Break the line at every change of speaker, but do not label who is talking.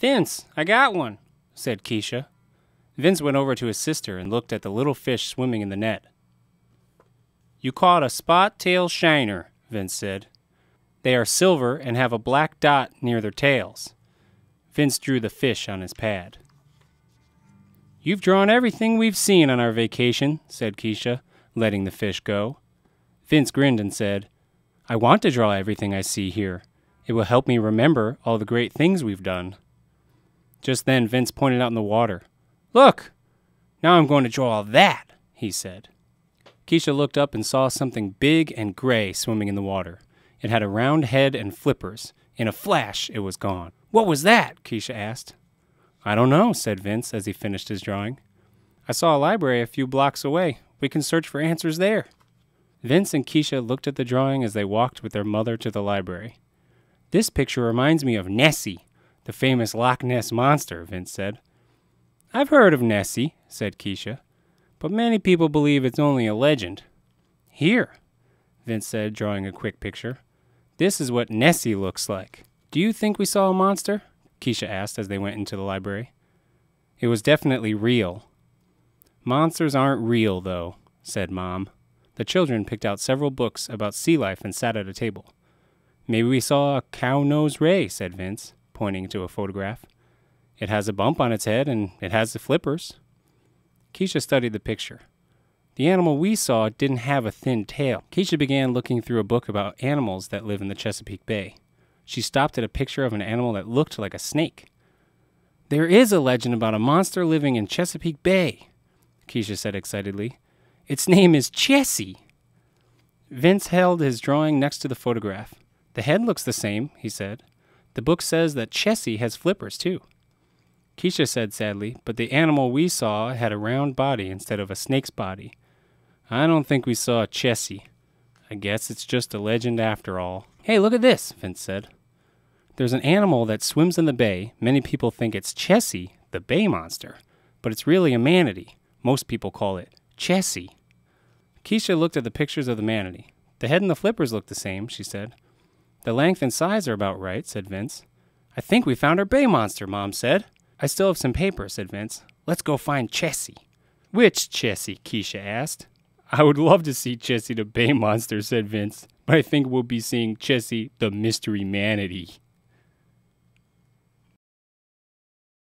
Vince, I got one, said Keisha. Vince went over to his sister and looked at the little fish swimming in the net. You caught a spot-tail shiner, Vince said. They are silver and have a black dot near their tails. Vince drew the fish on his pad. You've drawn everything we've seen on our vacation, said Keisha, letting the fish go. Vince grinned and said, I want to draw everything I see here. It will help me remember all the great things we've done. Just then Vince pointed out in the water. Look! Now I'm going to draw that, he said. Keisha looked up and saw something big and gray swimming in the water. It had a round head and flippers. In a flash, it was gone. What was that? Keisha asked. I don't know, said Vince as he finished his drawing. I saw a library a few blocks away. We can search for answers there. Vince and Keisha looked at the drawing as they walked with their mother to the library. This picture reminds me of Nessie, the famous Loch Ness monster, Vince said. I've heard of Nessie, said Keisha, but many people believe it's only a legend. Here, Vince said, drawing a quick picture. This is what Nessie looks like. Do you think we saw a monster? Keisha asked as they went into the library. It was definitely real. Monsters aren't real, though, said Mom. The children picked out several books about sea life and sat at a table. Maybe we saw a cow-nosed ray, said Vince, pointing to a photograph. It has a bump on its head, and it has the flippers. Keisha studied the picture. The animal we saw didn't have a thin tail. Keisha began looking through a book about animals that live in the Chesapeake Bay. She stopped at a picture of an animal that looked like a snake. There is a legend about a monster living in Chesapeake Bay, Keisha said excitedly. Its name is Chessie. Vince held his drawing next to the photograph. The head looks the same, he said. The book says that Chessie has flippers, too. Keisha said sadly, but the animal we saw had a round body instead of a snake's body. I don't think we saw Chessie. I guess it's just a legend after all. Hey, look at this, Vince said. There's an animal that swims in the bay. Many people think it's Chessie, the bay monster, but it's really a manatee. Most people call it Chessie. Keisha looked at the pictures of the manatee. The head and the flippers look the same, she said. The length and size are about right, said Vince. I think we found our bay monster, Mom said. I still have some paper, said Vince. Let's go find Chessie. Which Chessie? Keisha asked. I would love to see Chessie the bay monster, said Vince, but I think we'll be seeing Chessie the mystery manatee.